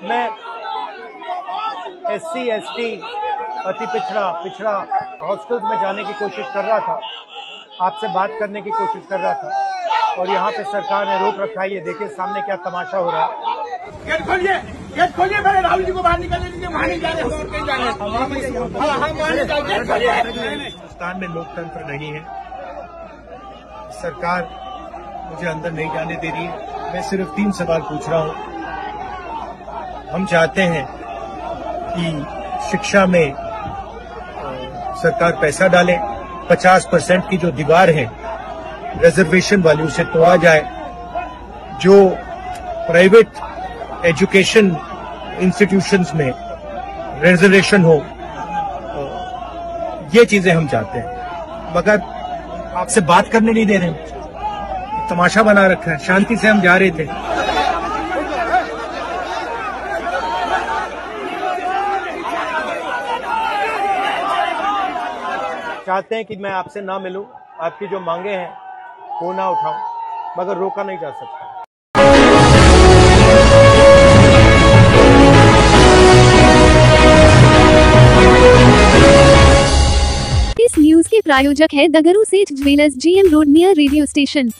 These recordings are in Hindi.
मैं SC ST अति पिछड़ा हॉस्टल्स में जाने की कोशिश कर रहा था, आपसे बात करने की कोशिश कर रहा था, और यहाँ पे सरकार ने रोक रखा है। ये देखिए सामने क्या तमाशा हो रहा है। गेट खोलिए, पहले राहुल जी को बाहर निकलने दीजिए। वहाँ नहीं जा रहे, हम और कहीं जा रहे हैं। हिंदुस्तान में लोकतंत्र नहीं है, सरकार मुझे अंदर नहीं जाने दे रही है। मैं सिर्फ 3 सवाल पूछ रहा हूँ। हम चाहते हैं कि शिक्षा में सरकार पैसा डाले, 50% की जो दीवार है रिजर्वेशन वाली उसे तोड़ा जाए, जो प्राइवेट एजुकेशन इंस्टीट्यूशंस में रिजर्वेशन हो, ये चीजें हम चाहते हैं। मगर आपसे बात करने नहीं दे रहे हैं, तमाशा बना रखा है। शांति से हम जा रहे थे। चाहते हैं कि मैं आपसे ना मिलूं, आपकी जो मांगे हैं वो ना उठाऊं, मगर रोका नहीं जा सकता। इस न्यूज के प्रायोजक है दगरू सेठ jewellers, GM road near radio station.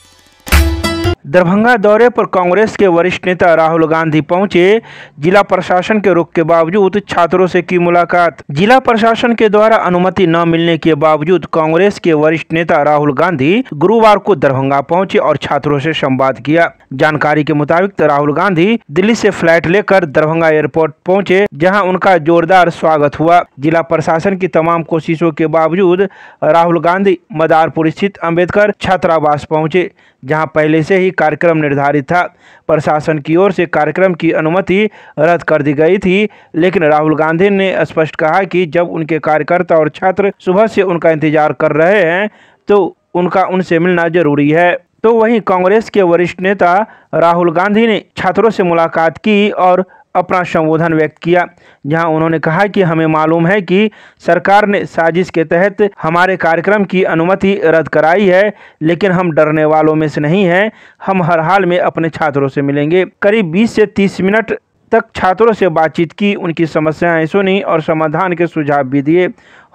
Darbhanga दौरे पर कांग्रेस के वरिष्ठ नेता राहुल गांधी पहुंचे। जिला प्रशासन के रुख के बावजूद छात्रों से की मुलाकात। जिला प्रशासन के द्वारा अनुमति न मिलने के बावजूद कांग्रेस के वरिष्ठ नेता राहुल गांधी गुरुवार को दरभंगा पहुंचे और छात्रों से संवाद किया। जानकारी के मुताबिक राहुल गांधी दिल्ली से फ्लाइट लेकर दरभंगा एयरपोर्ट पहुंचे, जहां उनका जोरदार स्वागत हुआ। जिला प्रशासन की तमाम कोशिशों के बावजूद राहुल गांधी मदारपुर स्थित अम्बेडकर छात्रावास पहुंचे, जहां पहले से ही कार्यक्रम निर्धारित था। प्रशासन की ओर से कार्यक्रम की अनुमति रद्द कर दी गई थी, लेकिन राहुल गांधी ने स्पष्ट कहा कि जब उनके कार्यकर्ता और छात्र सुबह से उनका इंतजार कर रहे हैं तो उनका उनसे मिलना जरूरी है। तो वहीं कांग्रेस के वरिष्ठ नेता राहुल गांधी ने छात्रों से मुलाकात की और अपना संबोधन व्यक्त किया, जहां उन्होंने कहा कि हमें मालूम है कि सरकार ने साजिश के तहत हमारे कार्यक्रम की अनुमति रद्द कराई है, लेकिन हम डरने वालों में से नहीं हैं। हम हर हाल में अपने छात्रों से मिलेंगे। करीब 20 से 30 मिनट तक छात्रों से बातचीत की, उनकी समस्याएं सुनी और समाधान के सुझाव भी दिए।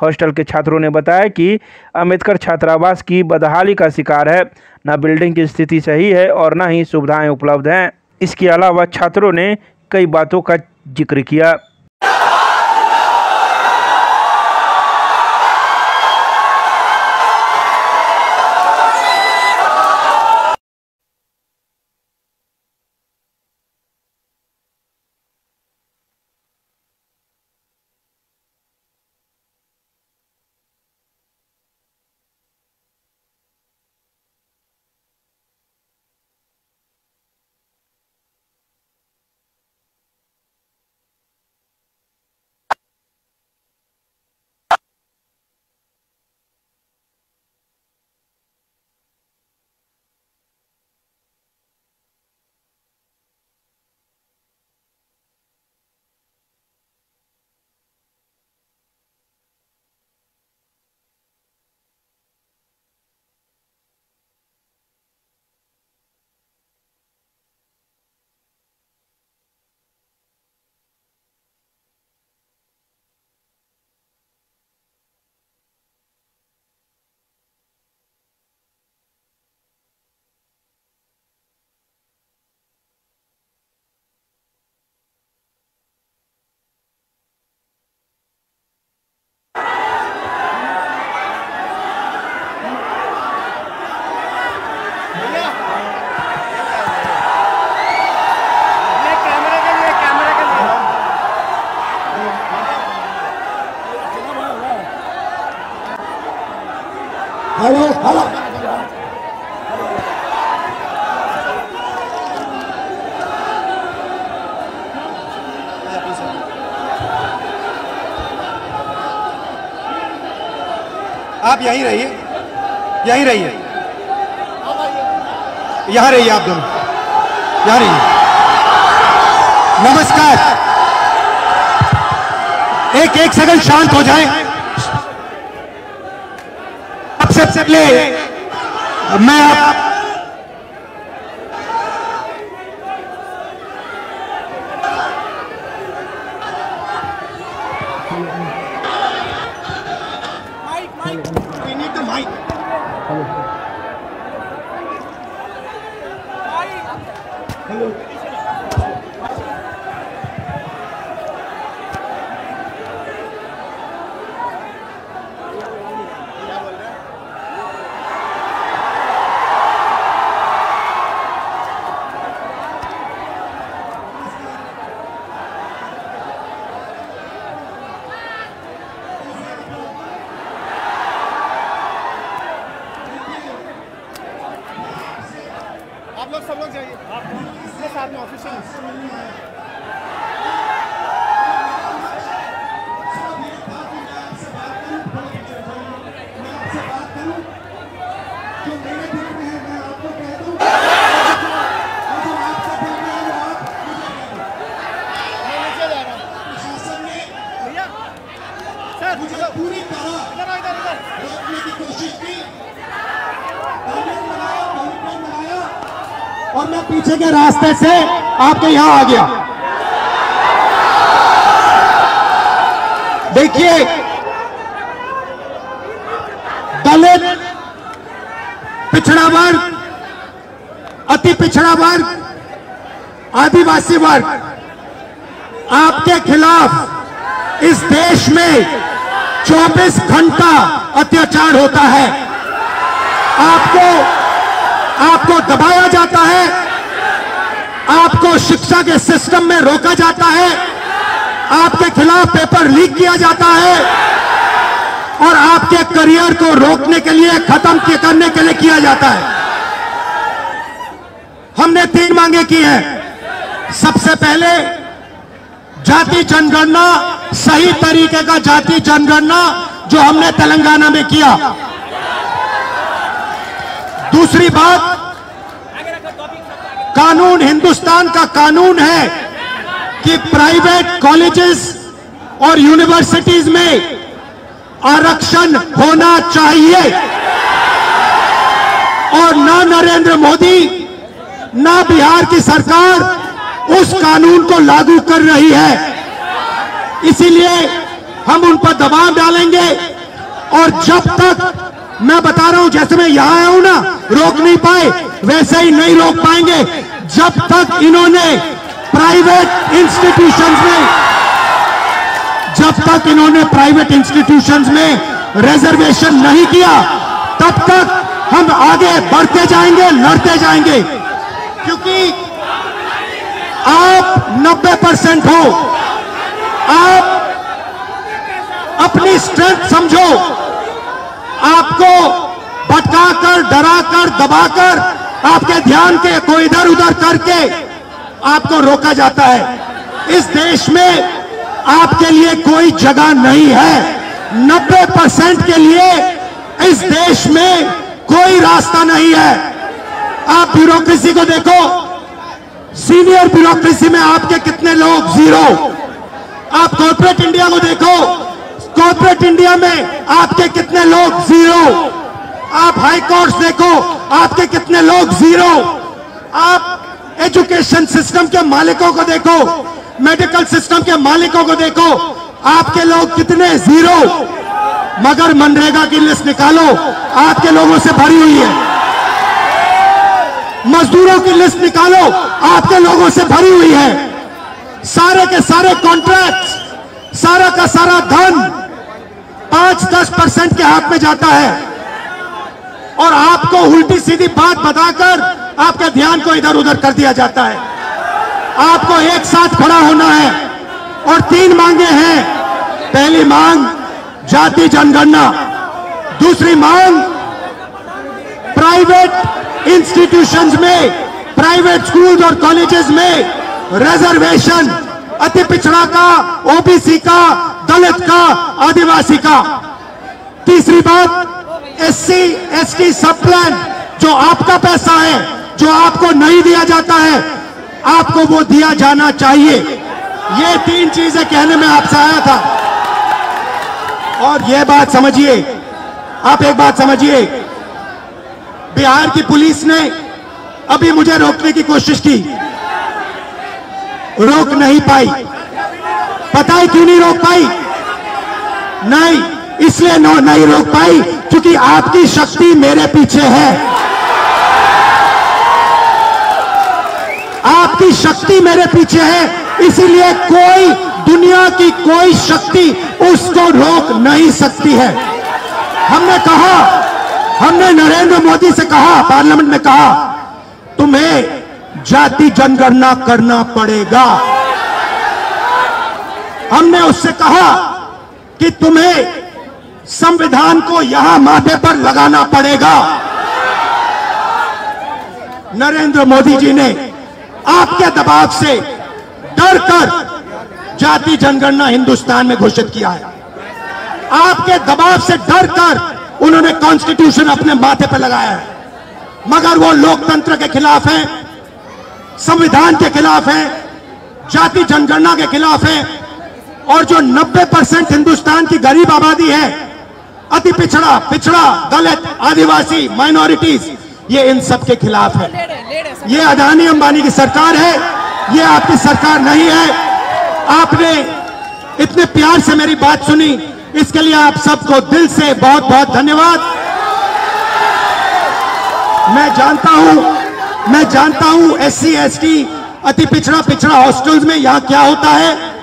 हॉस्टल के छात्रों ने बताया कि अम्बेडकर छात्रावास की बदहाली का शिकार है, न बिल्डिंग की स्थिति सही है और न ही सुविधाएं उपलब्ध हैं। इसके अलावा छात्रों ने कई बातों का जिक्र किया। आप यहीं रहिए, यहीं रहिए, यहाँ रहिए, आप दोनों यहाँ रहिए। नमस्कार, एक सेकंड शांत हो जाए। सबसे पहले मैं We need the mic. आप लोग सब लोग जाइए अपने साथ में ऑफिशियल पूरी तरह रोकने की कोशिश की और मैं पीछे के रास्ते से आपके यहां आ गया। देखिए, दलित, पिछड़ा वर्ग, अति पिछड़ा वर्ग, आदिवासी वर्ग, आपके खिलाफ इस देश में 24 घंटा अत्याचार होता है। आपको दबाया जाता है, आपको शिक्षा के सिस्टम में रोका जाता है, आपके खिलाफ पेपर लीक किया जाता है और आपके करियर को रोकने के लिए, खत्म करने के लिए किया जाता है। हमने 3 मांगे की हैं। सबसे पहले जाति जनगणना, सही तरीके का जाति जनगणना जो हमने तेलंगाना में किया। दूसरी बात, कानून, हिंदुस्तान का कानून है कि प्राइवेट कॉलेजेस और यूनिवर्सिटीज में आरक्षण होना चाहिए और ना नरेंद्र मोदी, ना बिहार की सरकार उस कानून को लागू कर रही है। इसीलिए हम उन पर दबाव डालेंगे और जब तक, मैं बता रहा हूं, जैसे मैं यहां आया हूं ना, रोक नहीं पाए, वैसे ही नहीं रोक पाएंगे जब तक इन्होंने प्राइवेट इंस्टीट्यूशंस में रिजर्वेशन नहीं किया, तब तक हम आगे बढ़ते जाएंगे, लड़ते जाएंगे। क्योंकि आप 90% हो, आप अपनी स्ट्रेंथ समझो। आपको भटकाकर, डराकर, दबाकर, आपके ध्यान को इधर उधर करके आपको रोका जाता है। इस देश में आपके लिए कोई जगह नहीं है। 90% के लिए इस देश में कोई रास्ता नहीं है। आप ब्यूरोक्रेसी को देखो, सीनियर ब्यूरोक्रेसी में आपके कितने लोग, 0। आप कॉर्पोरेट इंडिया को देखो, कॉर्पोरेट इंडिया में आपके कितने लोग, 0। आप हाई कोर्ट देखो, आपके कितने लोग, 0। आप एजुकेशन सिस्टम के मालिकों को देखो, मेडिकल सिस्टम के मालिकों को देखो, आपके लोग कितने, 0। मगर मनरेगा की लिस्ट निकालो, आपके लोगों से भरी हुई है। मजदूरों की लिस्ट निकालो, आपके लोगों से भरी हुई है। सारे के सारे कॉन्ट्रैक्ट, सारा का सारा धन 5-10% के हाथ में जाता है और आपको उल्टी सीधी बात बताकर आपके ध्यान को इधर उधर कर दिया जाता है। आपको एक साथ खड़ा होना है और 3 मांगे हैं। पहली मांग जाति जनगणना, दूसरी मांग प्राइवेट इंस्टीट्यूशंस में, प्राइवेट स्कूल्स और कॉलेजेस में रिजर्वेशन, अति पिछड़ा का, ओबीसी का, दलित का, आदिवासी का। तीसरी बात, SC ST सब प्लान, जो आपका पैसा है, जो आपको नहीं दिया जाता है, आपको वो दिया जाना चाहिए। ये 3 चीजें कहने में आपसे आया था। और ये बात समझिए, आप एक बात समझिए, बिहार की पुलिस ने अभी मुझे रोकने की कोशिश की, रोक नहीं पाई। पता है क्यों नहीं रोक पाई? नहीं, इसलिए नहीं रोक पाई क्योंकि आपकी शक्ति मेरे पीछे है। आपकी शक्ति मेरे पीछे है, इसीलिए कोई दुनिया की कोई शक्ति उसको रोक नहीं सकती है। हमने नरेंद्र मोदी से कहा, पार्लियामेंट में कहा, तुम्हें जाति जनगणना करना पड़ेगा। हमने उससे कहा कि तुम्हें संविधान को यहां माथे पर लगाना पड़ेगा। नरेंद्र मोदी जी ने आपके दबाव से डरकर जाति जनगणना हिंदुस्तान में घोषित किया है। आपके दबाव से डरकर उन्होंने कॉन्स्टिट्यूशन अपने माथे पर लगाया है, मगर वो लोकतंत्र के खिलाफ है, संविधान के खिलाफ है, जाति जनगणना के खिलाफ है। और जो 90% हिंदुस्तान की गरीब आबादी है, अति पिछड़ा, दलित, आदिवासी, माइनॉरिटीज, ये इन सब के खिलाफ है। ये अदानी अंबानी की सरकार है, ये आपकी सरकार नहीं है। आपने इतने प्यार से मेरी बात सुनी, इसके लिए आप सबको दिल से बहुत बहुत धन्यवाद। मैं जानता हूं SC ST अति पिछड़ा हॉस्टल्स में यहां क्या होता है।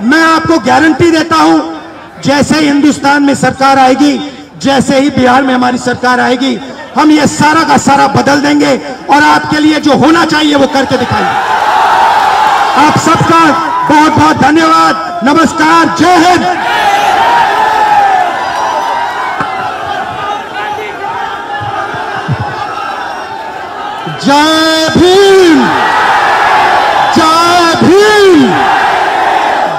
मैं आपको गारंटी देता हूं, जैसे ही हिंदुस्तान में सरकार आएगी, जैसे ही बिहार में हमारी सरकार आएगी, हम ये सारा का सारा बदल देंगे और आपके लिए जो होना चाहिए वो करके दिखाएंगे। आप सबका बहुत बहुत धन्यवाद। नमस्कार, जय हिंद। जय भीम, जय भीम,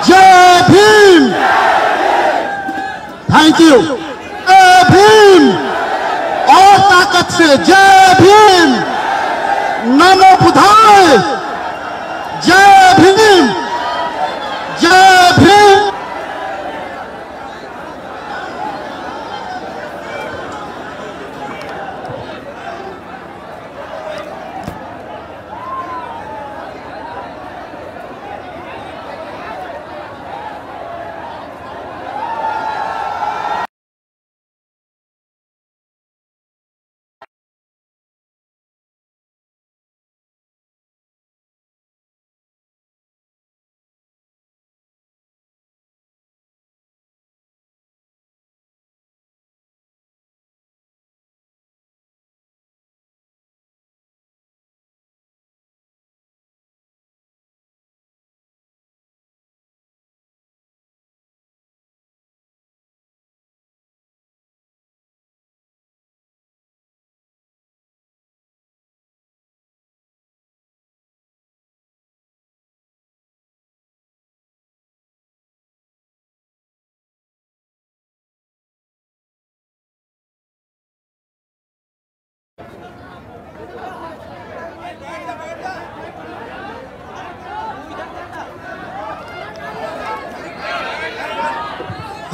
जय भीम। Thank you. जय भीम, और ताकत से जय भीम। नमो बुद्धाय। जय भीम, जय भीम।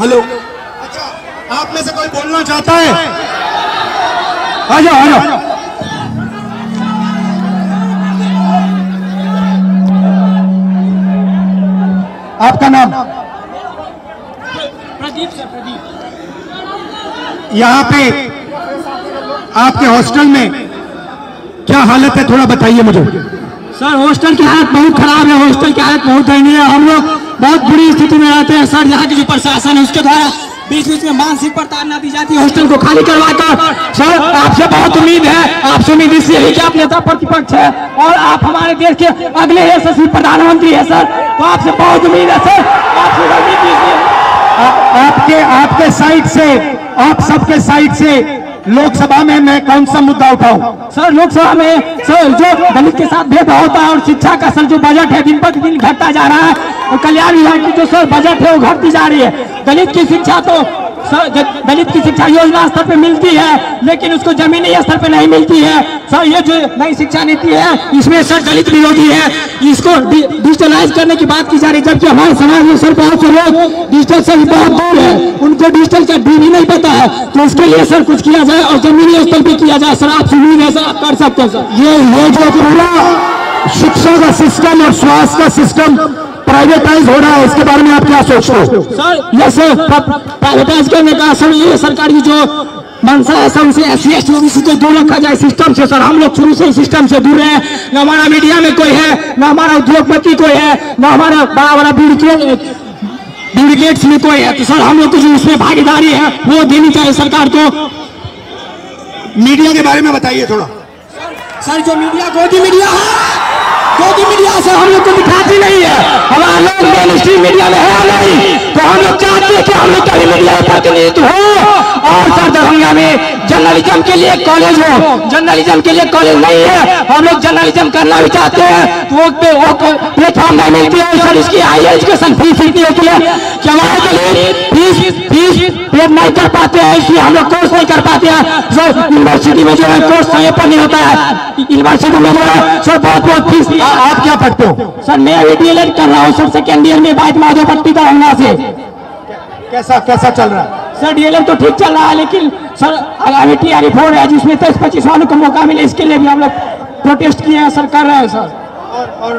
हेलो, अच्छा, आप में से कोई बोलना चाहता है? आ जाओ, आ जाओ। आपका नाम? प्रदीप सर। प्रदीप। यहाँ पे आपके हॉस्टल में क्या हालत है, थोड़ा बताइए मुझे। सर, हॉस्टल की हालत बहुत खराब है। हॉस्टल की हालत बहुत दयनीय है। हम लोग बहुत बुरी स्थिति में रहते हैं सर। यहाँ की जो प्रशासन है उसके द्वारा बीच बीच में मानसिक प्रताड़ना दी जाती है हॉस्टल को खाली करवाकर। सर, आपसे बहुत उम्मीद है, आपसे उम्मीद इसलिए है कि आप नेता प्रतिपक्ष है और आप हमारे देश के अगले यशस्वी प्रधानमंत्री है सर, तो आपसे बहुत उम्मीद है सर। आपके साइड से, आप सबके साइड से लोकसभा में मैं कौन सा मुद्दा उठाऊं? सर, लोकसभा में सर जो दलित के साथ भेदभाव होता है और शिक्षा का सर जो बजट है दिन पर दिन घटता जा रहा है और कल्याण विभाग की जो सर बजट है वो घटती जा रही है। दलित की शिक्षा तो सर, दलित की शिक्षा योजना स्तर पे मिलती है लेकिन उसको जमीनी स्तर पे नहीं मिलती है सर। ये जो नई शिक्षा नीति है इसमें सर दलित विरोधी है, इसको डिजिटलाइज करने की बात की जा रही है, जबकि हमारे समाज में सर बहुत से लोग डिजिटल से बहुत दूर है, उनको डिजिटल का डी भी नहीं पता है। तो इसके लिए सर कुछ किया जाए और जमीनी स्तर पे किया जाए सर। आपसे उम्मीद है सर, आप कर सकते हैं सर। ये जो पूरा शिक्षा का सिस्टम और स्वास्थ्य का सिस्टम प्राइवेटाइज हो रहा है, इसके बारे में आप क्या सोचते हो? सर ये सर प्राइवेटाइज करने का सर ये सरकार की जो मंशा है सर, उसे SC ST OBC को दूर रखा जाए सिस्टम से। सर हम लोग शुरू से सिस्टम से दूर रहे, न हमारा मीडिया में कोई है, न हमारा उद्योगपति कोई है, न हमारा बड़ा बड़ा ब्यूरोक्रेट्स में कोई है। तो सर हम लोग को जो उसमें भागीदारी है वो देनी चाहिए सरकार को। मीडिया के बारे में बताइए थोड़ा। सर जो मीडिया गोदी मीडिया है, गोदी मीडिया सर हम लोग को दिखाती नहीं है, हमारा लोग मेन स्ट्रीम मीडिया में है नहीं, तो हम लोग चाहते हैं कि हम लोग का मीडिया प्रतिनिधित्व हो। और सर दरभंगा में जर्नलिज्म के लिए कॉलेज हो, जर्नलिज्म के लिए कॉलेज नहीं है, हम लोग जर्नलिज्म करना भी चाहते हैं तो वो प्लेटफॉर्म नहीं मिलती है। सर इसकी हायर एजुकेशन फीस इतनी होती है कि हमारे फीस पे नहीं कर पाते हैं, इसलिए हम लोग कोर्स नहीं कर पाते हैं। सर यूनिवर्सिटी में जो है कोर्स समय पर नहीं होता है, यूनिवर्सिटी में जो है सर बहुत फीस। आप क्या पढ़ते हो? सर मैं DLED कर रहा हूँ सर, सेकेंड ईयर में बाइट माधोपट्टी का होना से। कैसा चल रहा है? सर DLED तो ठीक चल रहा है, लेकिन सर आगामी TRE 4 है जिसमें 23-25 वालों को मौका मिले, इसके लिए भी हम लोग प्रोटेस्ट किए हैं, सर कर रहे हैं सर। और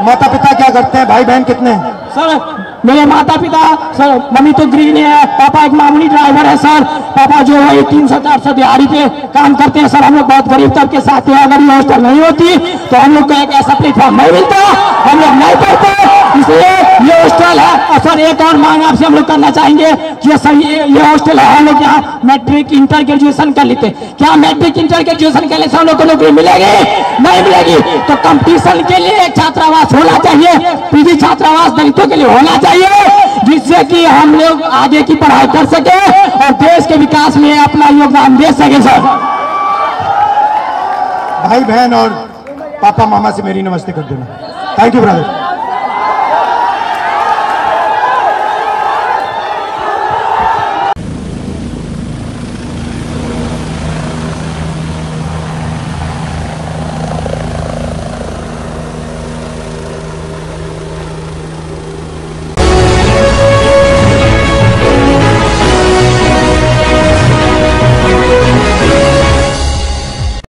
माता पिता क्या करते हैं, भाई बहन कितने हैं? सर मेरे माता पिता सर, मम्मी तो गृहिणी है, पापा एक मामूली ड्राइवर है सर। पापा जो है 300-400 दिहाड़ी पे काम करते हैं। सर हम लोग बहुत गरीब तबके के साथ हैं, अगर ये हॉस्टल नहीं होती तो हम लोग को एक ऐसा प्लेटफॉर्म नहीं मिलता, हम लोग नहीं पढ़ते, इसलिए ये हॉस्टल है। और सर एक और मांग आपसे हम लोग करना चाहेंगे कि सर ये हॉस्टल है, हम लोग यहाँ मैट्रिक इंटर ग्रेजुएशन कर लेते, क्या मैट्रिक इंटर ग्रेजुएशन के लिए हम लोग को नौकरी मिलेगी? नहीं मिलेगी। तो कंपटीशन के लिए एक छात्रावास होना चाहिए, PG छात्रावास दलितों के लिए होना चाहिए, जिससे कि हम लोग आगे की पढ़ाई कर सके और देश के विकास में अपना योगदान दे सके। सर भाई बहन और पापा मामा से मेरी नमस्ते कर देना। Thank you brother.